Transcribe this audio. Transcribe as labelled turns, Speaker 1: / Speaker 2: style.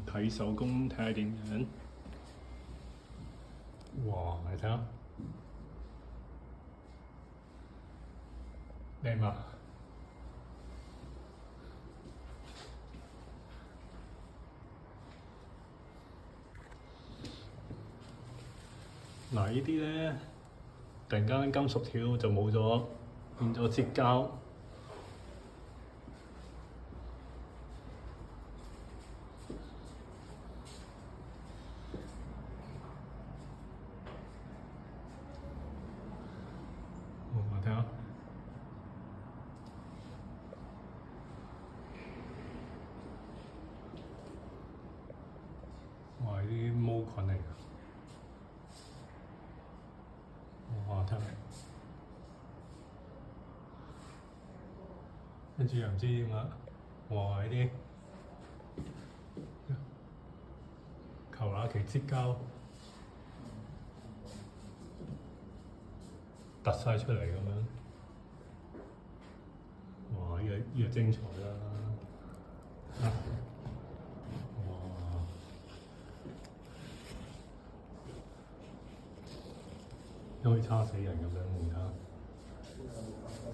Speaker 1: 睇手工睇下點樣。哇！你睇下，靚嘛？嗱，呢啲咧，突然間金屬條就冇咗，變咗接膠。我睇下，哇！呢啲毛菌嚟㗎。哇！睇下，跟住又唔知點解，哇！呢啲求那奇接膠突晒出嚟咁樣，哇！呢個精彩啦！哇！可以叉死人咁樣，而家〜